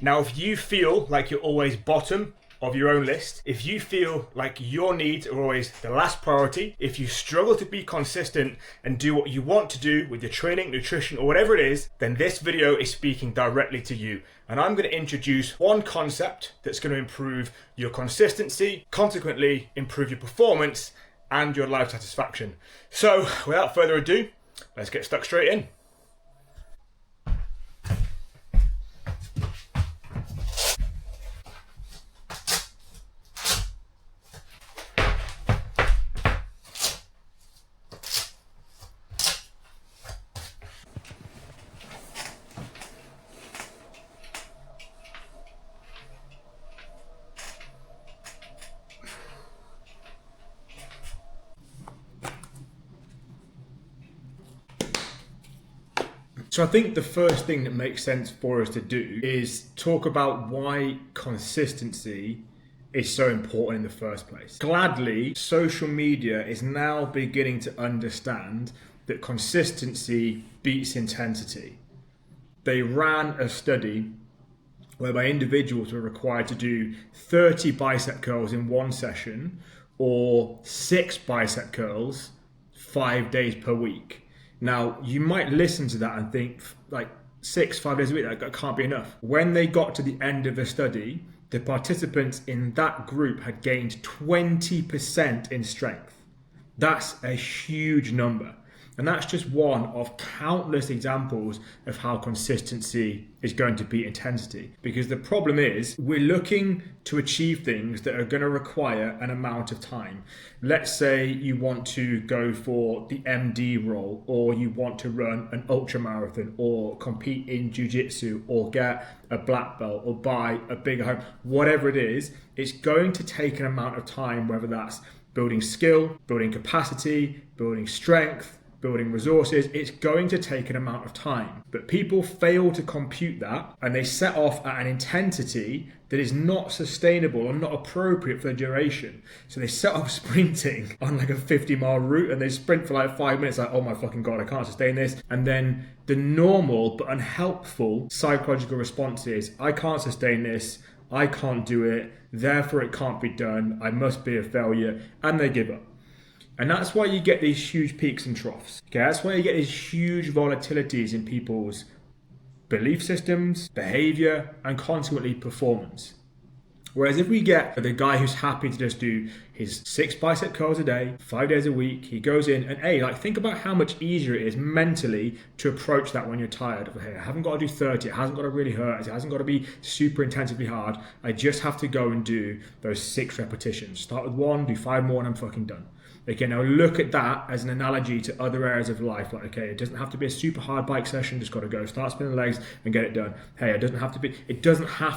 Now, if you feel like you're always bottom of your own list, if you feel like your needs are always the last priority, if you struggle to be consistent and do what you want to do with your training, nutrition, or whatever it is, then this video is speaking directly to you. And I'm going to introduce one concept that's going to improve your consistency, consequently improve your performance and your life satisfaction. So without further ado, let's get stuck straight in. So I think the first thing that makes sense for us to do is talk about why consistency is so important in the first place. Gladly, social media is now beginning to understand that consistency beats intensity. They ran a study whereby individuals were required to do 30 bicep curls in one session or 6 bicep curls 5 days per week. Now, you might listen to that and think, like, 5 days a week, that can't be enough. When they got to the end of the study, the participants in that group had gained 20% in strength. That's a huge number. And that's just one of countless examples of how consistency is going to beat intensity. Because the problem is, we're looking to achieve things that are going to require an amount of time. Let's say you want to go for the MD role, or you want to run an ultra marathon, or compete in jiu-jitsu, or get a black belt, or buy a bigger home. Whatever it is, it's going to take an amount of time, whether that's building skill, building capacity, building strength, building resources. It's going to take an amount of time. But people fail to compute that, and they set off at an intensity that is not sustainable or not appropriate for the duration. So they set off sprinting on like a 50-mile route, and they sprint for like 5 minutes, like, oh my fucking God, I can't sustain this. And then the normal but unhelpful psychological response is, I can't sustain this, I can't do it, therefore it can't be done, I must be a failure, and they give up. And that's why you get these huge peaks and troughs. Okay, that's why you get these huge volatilities in people's belief systems, behavior, and consequently performance. Whereas if we get the guy who's happy to just do his 6 bicep curls a day, 5 days a week, he goes in and think about how much easier it is mentally to approach that when you're tired. Hey, I haven't got to do 30, it hasn't got to really hurt, it hasn't got to be super intensively hard. I just have to go and do those 6 repetitions. Start with 1, do 5 more, and I'm fucking done. Okay, now look at that as an analogy to other areas of life. Like, okay, it doesn't have to be a super hard bike session, just got to go start spinning the legs and get it done. Hey, it doesn't have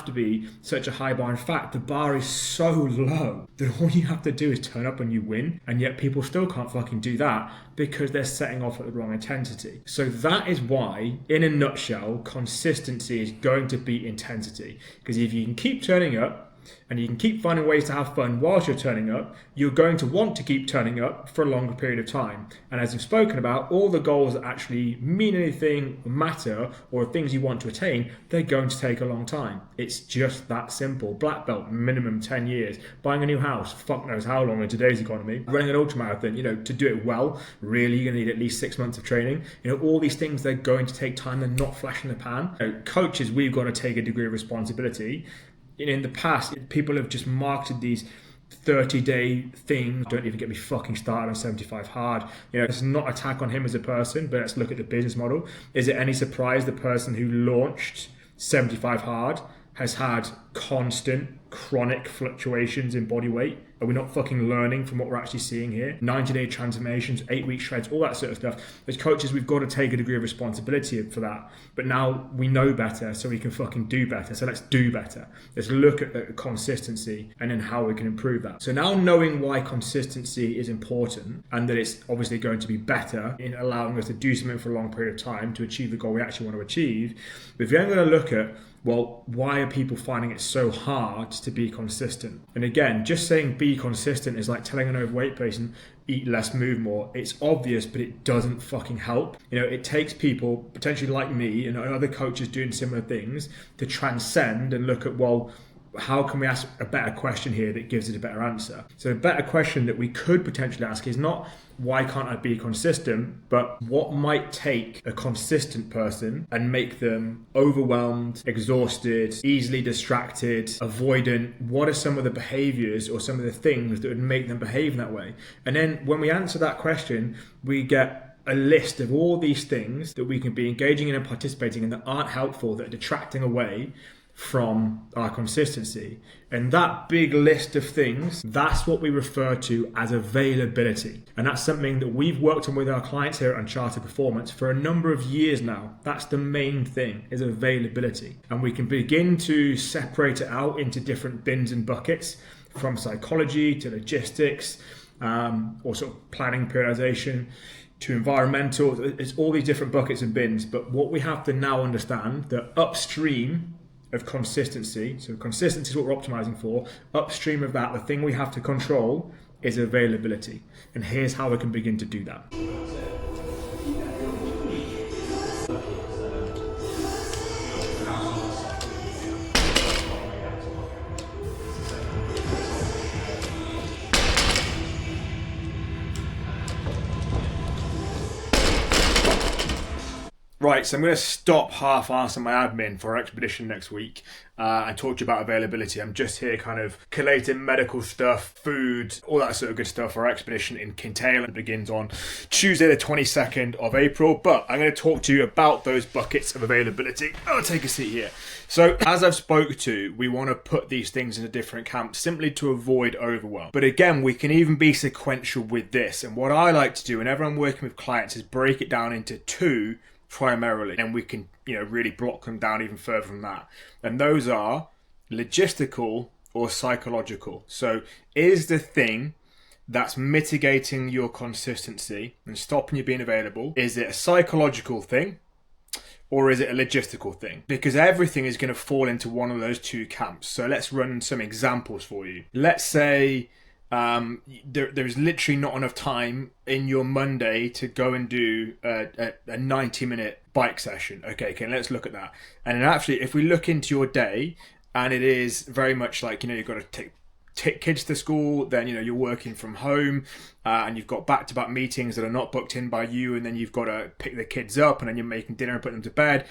to be such a high bar. In fact, the bar is so low that all you have to do is turn up and you win, and yet people still can't fucking do that because they're setting off at the wrong intensity. So that is why, in a nutshell, consistency is going to beat intensity. Because if you can keep turning up, and you can keep finding ways to have fun whilst you're turning up, you're going to want to keep turning up for a longer period of time. And as we've spoken about, all the goals that actually mean anything, matter, or things you want to attain, they're going to take a long time. It's just that simple. Black belt, minimum 10 years. Buying a new house, fuck knows how long in today's economy. Running an ultramarathon, to do it well, really you're going to need at least 6 months of training. All these things, they're going to take time. They're not flash in the pan. Coaches, we've got to take a degree of responsibility. In the past, people have just marketed these 30-day things. Don't even get me fucking started on 75 hard. It's not an attack on him as a person, but let's look at the business model. Is it any surprise the person who launched 75 hard has had constant, chronic fluctuations in body weight? Are we not fucking learning from what we're actually seeing here? 90-day transformations, 8-week shreds, all that sort of stuff. As coaches, we've got to take a degree of responsibility for that. But now we know better, so we can fucking do better. So let's do better. Let's look at the consistency and then how we can improve that. So now knowing why consistency is important and that it's obviously going to be better in allowing us to do something for a long period of time to achieve the goal we actually want to achieve, we're then going to look at, well, why are people finding it so hard to be consistent. And again, just saying be consistent is like telling an overweight person, eat less, move more. It's obvious, but it doesn't fucking help. It takes people potentially like me and other coaches doing similar things to transcend and look at, well, how can we ask a better question here that gives it a better answer? So a better question that we could potentially ask is not, why can't I be consistent? But what might take a consistent person and make them overwhelmed, exhausted, easily distracted, avoidant? What are some of the behaviors or some of the things that would make them behave in that way? And then when we answer that question, we get a list of all these things that we can be engaging in and participating in that aren't helpful, that are detracting away from our consistency. And that big list of things, that's what we refer to as availability. And that's something that we've worked on with our clients here at Uncharted Performance for a number of years now. That's the main thing, is availability. And we can begin to separate it out into different bins and buckets, from psychology to logistics, or sort of planning, periodization, to environmental. It's all these different buckets and bins. But what we have to now understand, that upstream of consistency, so consistency is what we're optimizing for, upstream of that, the thing we have to control is availability. And here's how we can begin to do that. Right, so I'm going to stop half-assing my admin for our expedition next week and talk to you about availability. I'm just here kind of collating medical stuff, food, all that sort of good stuff for our expedition in Kintail. It begins on Tuesday the 22nd of April, but I'm going to talk to you about those buckets of availability. I'll take a seat here. So as I've spoke to, we want to put these things into different camps simply to avoid overwhelm. But again, we can even be sequential with this. And what I like to do whenever I'm working with clients is break it down into two primarily, and we can really block them down even further from that. And those are logistical or psychological. So is the thing that's mitigating your consistency and stopping you being available, is it a psychological thing or is it a logistical thing? Because everything is going to fall into one of those two camps. So let's run some examples for you. Let's say there's literally not enough time in your Monday to go and do a 90-minute bike session. Okay, let's look at that. And actually, if we look into your day, and it is very much like, you've got to take kids to school, then you're working from home, and you've got back-to-back meetings that are not booked in by you, and then you've got to pick the kids up, and then you're making dinner and putting them to bed.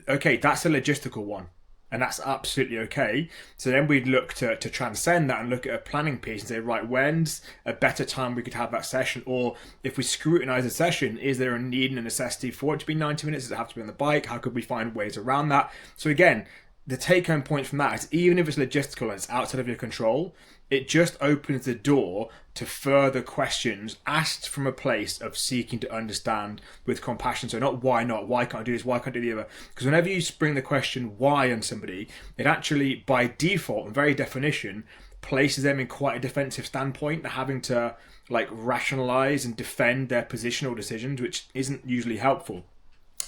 Okay, that's a logistical one. And that's absolutely okay. So then we'd look to transcend that and look at a planning piece and say, right, when's a better time we could have that session? Or if we scrutinize a session, is there a need and a necessity for it to be 90 minutes? Does it have to be on the bike? How could we find ways around that? So again, the take-home point from that is, even if it's logistical and it's outside of your control, it just opens the door to further questions asked from a place of seeking to understand with compassion. So not why not, why can't I do this, why can't I do the other? Because whenever you spring the question why on somebody, it actually by default and very definition places them in quite a defensive standpoint, having to rationalize and defend their position or decisions, which isn't usually helpful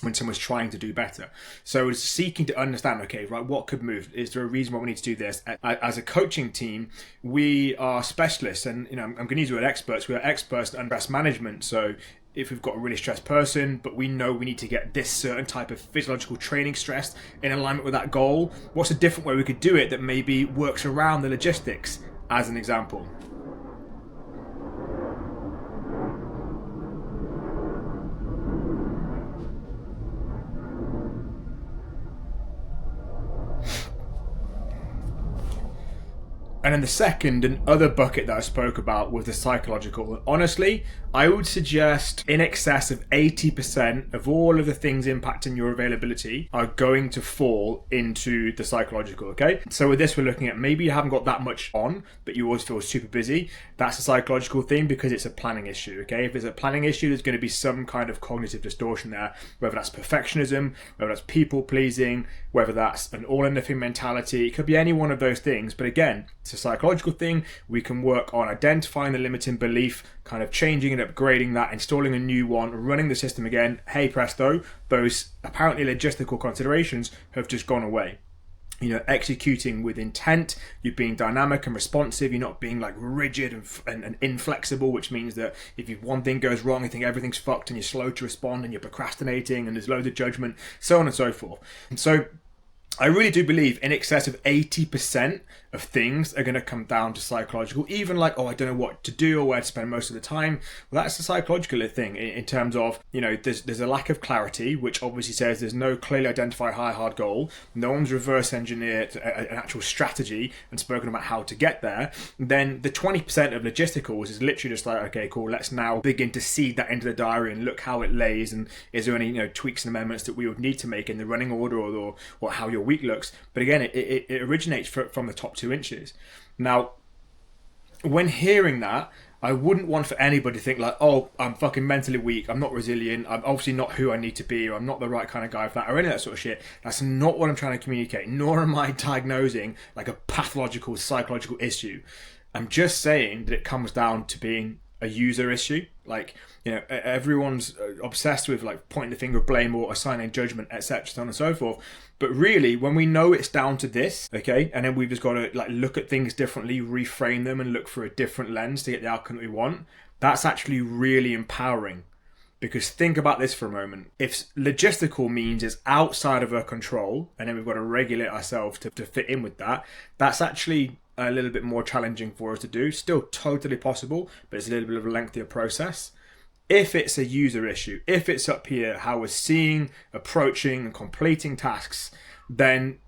when someone's trying to do better. So it's seeking to understand, okay, right, what could move? Is there a reason why we need to do this? As a coaching team, we are specialists, and I'm going to use the word experts. We are experts in stress management. So if we've got a really stressed person, but we know we need to get this certain type of physiological training stressed in alignment with that goal, what's a different way we could do it that maybe works around the logistics, as an example? And then the second and other bucket that I spoke about was the psychological. Honestly, I would suggest in excess of 80% of all of the things impacting your availability are going to fall into the psychological, okay? So with this, we're looking at maybe you haven't got that much on, but you always feel super busy. That's a psychological thing because it's a planning issue, okay? If it's a planning issue, there's going to be some kind of cognitive distortion there, whether that's perfectionism, whether that's people pleasing, whether that's an all or nothing mentality. It could be any one of those things. But again, it's a psychological thing. We can work on identifying the limiting belief, kind of changing and upgrading that, installing a new one, running the system again. Hey presto, those apparently logistical considerations have just gone away. executing with intent, you're being dynamic and responsive, you're not being like rigid and inflexible, which means that if one thing goes wrong, you think everything's fucked and you're slow to respond and you're procrastinating and there's loads of judgment, so on and so forth. And so I really do believe in excess of 80% of things are going to come down to psychological. Even like, I don't know what to do or where to spend most of the time. Well, that's a psychological thing in terms of, there's a lack of clarity, which obviously says there's no clearly identified hard goal. No one's reverse engineered an actual strategy and spoken about how to get there. Then the 20% of logisticals is literally just like, okay, cool, let's now begin to seed that into the diary and look how it lays, and is there any tweaks and amendments that we would need to make in the running order or how your week looks. But again, it originates from the top 2 inches. Now, when hearing that, I wouldn't want for anybody to think like, I'm fucking mentally weak, I'm not resilient, I'm obviously not who I need to be, or I'm not the right kind of guy for that, or any of that sort of shit. That's not what I'm trying to communicate, nor am I diagnosing like a pathological, psychological issue. I'm just saying that it comes down to being a user issue. Like, everyone's obsessed with like pointing the finger of blame or assigning judgment, etc., so on and so forth. But really, when we know it's down to this, okay, and then we've just got to like look at things differently, reframe them, and look for a different lens to get the outcome that we want, that's actually really empowering. Because think about this for a moment. If logistical means it's outside of our control, and then we've got to regulate ourselves to fit in with that, that's actually a little bit more challenging for us to do. Still totally possible, but it's a little bit of a lengthier process. If it's a user issue, if it's up here, how we're seeing, approaching, and completing tasks, then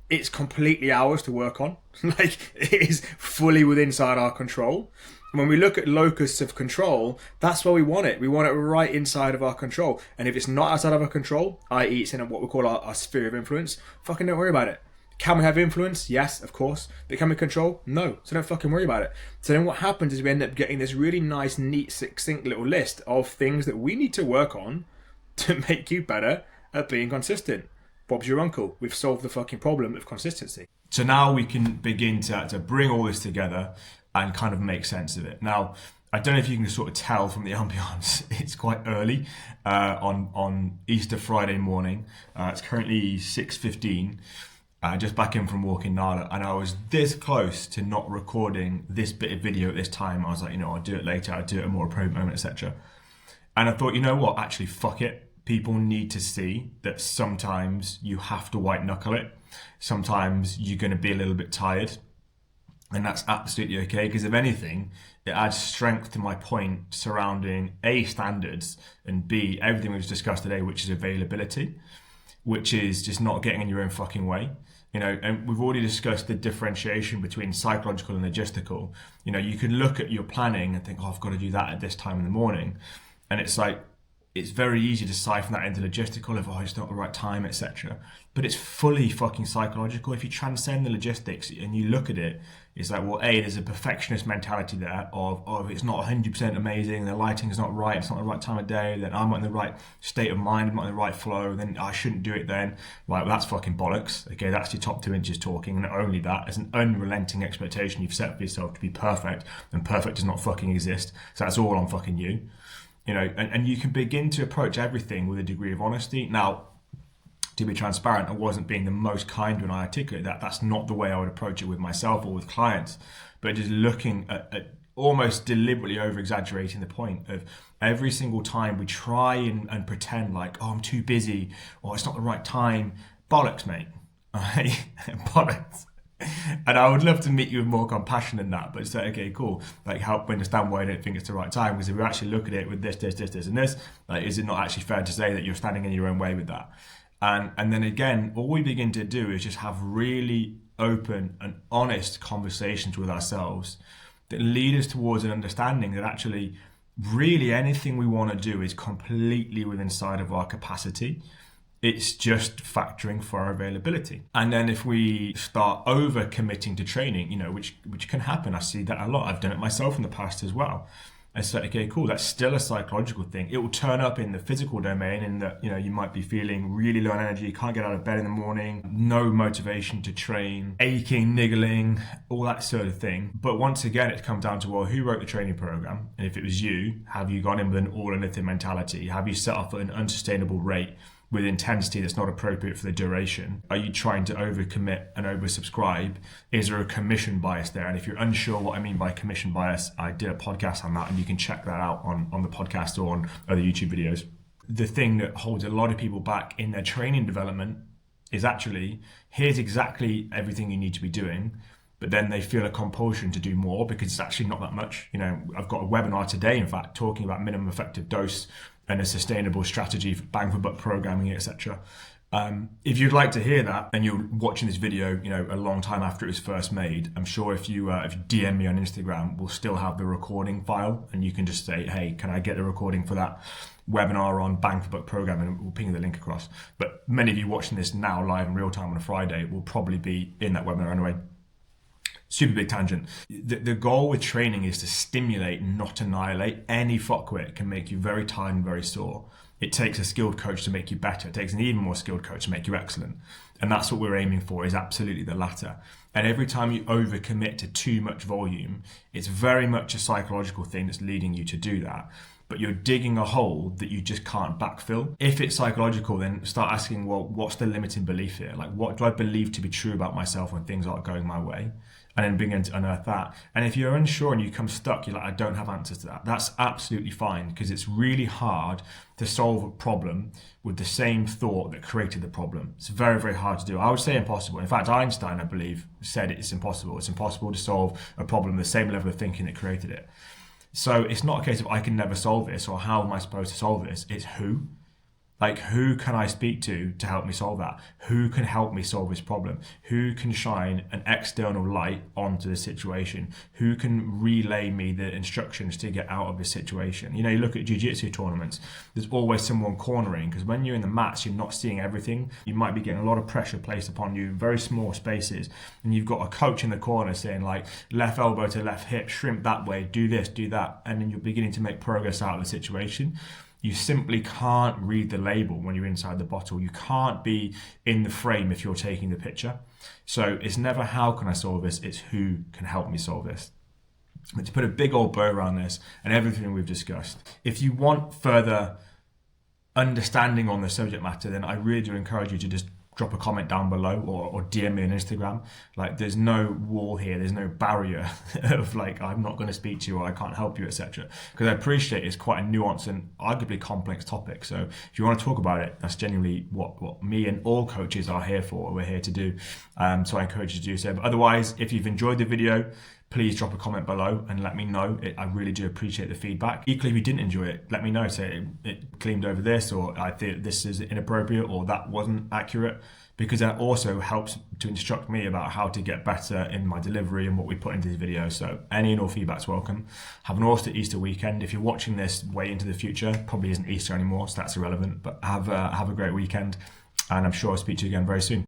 it's completely ours to work on. Like, it is fully within inside our control. When we look at locus of control, that's where we want it. We want it right inside of our control. And if it's not outside of our control, i.e. it's in what we call our sphere of influence, fucking don't worry about it. Can we have influence? Yes, of course. But can we control? No. So don't fucking worry about it. So then what happens is we end up getting this really nice, neat, succinct little list of things that we need to work on to make you better at being consistent. Bob's your uncle. We've solved the fucking problem of consistency. So now we can begin to bring all this together and kind of make sense of it. Now, I don't know if you can sort of tell from the ambience, it's quite early on Easter Friday morning. It's currently 6:15. Just back in from walking Nala, and I was this close to not recording this bit of video at this time. I was like, I'll do it later, I'll do it at a more appropriate moment, etc. And I thought, you know what, actually, fuck it. People need to see that sometimes you have to white knuckle it. Sometimes you're going to be a little bit tired. And that's absolutely okay, because if anything, it adds strength to my point surrounding A, standards, and B, everything we've discussed today, which is availability, which is just not getting in your own fucking way. And we've already discussed the differentiation between psychological and logistical. You can look at your planning and think, I've got to do that at this time in the morning. And it's like, it's very easy to siphon that into logistical if, it's not the right time, etc. But it's fully fucking psychological. If you transcend the logistics and you look at it, it's like, well, A, there's a perfectionist mentality there of, if it's not 100% amazing, the lighting is not right, it's not the right time of day, then I'm not in the right state of mind, I'm not in the right flow, then I shouldn't do it then. Right, well, that's fucking bollocks. Okay, that's your top 2 inches talking. And not only that, it's an unrelenting expectation you've set for yourself to be perfect, and perfect does not fucking exist. So that's all on fucking you. And you can begin to approach everything with a degree of honesty. Now, to be transparent, I wasn't being the most kind when I articulate that. That's not the way I would approach it with myself or with clients, but just looking at almost deliberately over-exaggerating the point of every single time we try and pretend like, I'm too busy, or it's not the right time. Bollocks, mate. Bollocks. And I would love to meet you with more compassion than that, but say, okay, cool, like, help me understand why I don't think it's the right time, because if we actually look at it with this, and this, like, is it not actually fair to say that you're standing in your own way with that? And then again, all we begin to do is just have really open and honest conversations with ourselves that lead us towards an understanding that actually really anything we want to do is completely within inside of our capacity. It's just factoring for our availability. And then if we start over committing to training, which can happen. I see that a lot. I've done it myself in the past as well. I said, okay, cool, that's still a psychological thing. It will turn up in the physical domain in that, you might be feeling really low on energy, can't get out of bed in the morning, no motivation to train, aching, niggling, all that sort of thing. But once again, it comes down to, well, who wrote the training program? And if it was you, have you gone in with an all or nothing mentality? Have you set off at an unsustainable rate? with intensity that's not appropriate for the duration? Are you trying to overcommit and oversubscribe? Is there a commission bias there? And if you're unsure what I mean by commission bias, I did a podcast on that, and you can check that out on the podcast or on other YouTube videos. The thing that holds a lot of people back in their training development is actually, here's exactly everything you need to be doing, but then they feel a compulsion to do more because it's actually not that much. I've got a webinar today, in fact, talking about minimum effective dose and a sustainable strategy for bang for buck programming, etc. If you'd like to hear that, and you're watching this video, a long time after it was first made, I'm sure if you DM me on Instagram, we'll still have the recording file, and you can just say, hey, can I get the recording for that webinar on bang for buck programming, and we'll ping the link across. But many of you watching this now live in real time on a Friday will probably be in that webinar anyway. Super big tangent. The goal with training is to stimulate, not annihilate. Any fuckwit can make you very tired and very sore. It takes a skilled coach to make you better. It takes an even more skilled coach to make you excellent. And that's what we're aiming for, is absolutely the latter. And every time you overcommit to too much volume, it's very much a psychological thing that's leading you to do that. But you're digging a hole that you just can't backfill. If it's psychological, then start asking, well, what's the limiting belief here? Like, what do I believe to be true about myself when things aren't going my way? And then begin to unearth that. And if you're unsure and you come stuck, you're like, I don't have answers to that. That's absolutely fine, because it's really hard to solve a problem with the same thought that created the problem. It's very, very hard to do. I would say impossible. In fact, Einstein, I believe, said it's impossible. It's impossible to solve a problem with the same level of thinking that created it. So it's not a case of I can never solve this, or how am I supposed to solve this? It's who. Like, who can I speak to help me solve that? Who can help me solve this problem? Who can shine an external light onto the situation? Who can relay me the instructions to get out of this situation? You look at jiu-jitsu tournaments, there's always someone cornering, because when you're in the mats, you're not seeing everything. You might be getting a lot of pressure placed upon you in very small spaces, and you've got a coach in the corner saying, like, left elbow to left hip, shrimp that way, do this, do that, and then you're beginning to make progress out of the situation. You simply can't read the label when you're inside the bottle. You can't be in the frame if you're taking the picture. So it's never how can I solve this, it's who can help me solve this. But to put a big old bow around this and everything we've discussed, if you want further understanding on the subject matter, then I really do encourage you to just drop a comment down below or DM me on Instagram. Like, there's no wall here, there's no barrier of like, I'm not going to speak to you or I can't help you, etc. Because I appreciate it's quite a nuanced and arguably complex topic. So if you want to talk about it, that's genuinely what me and all coaches are here for, we're here to do. So I encourage you to do so. But otherwise, if you've enjoyed the video, please drop a comment below and let me know. I really do appreciate the feedback. Equally, if you didn't enjoy it, let me know. Say it gleamed over this, or I think this is inappropriate, or that wasn't accurate, because that also helps to instruct me about how to get better in my delivery and what we put into these videos. So any and all feedback's welcome. Have an awesome Easter weekend. If you're watching this way into the future, probably isn't Easter anymore, so that's irrelevant, but have a great weekend, and I'm sure I'll speak to you again very soon.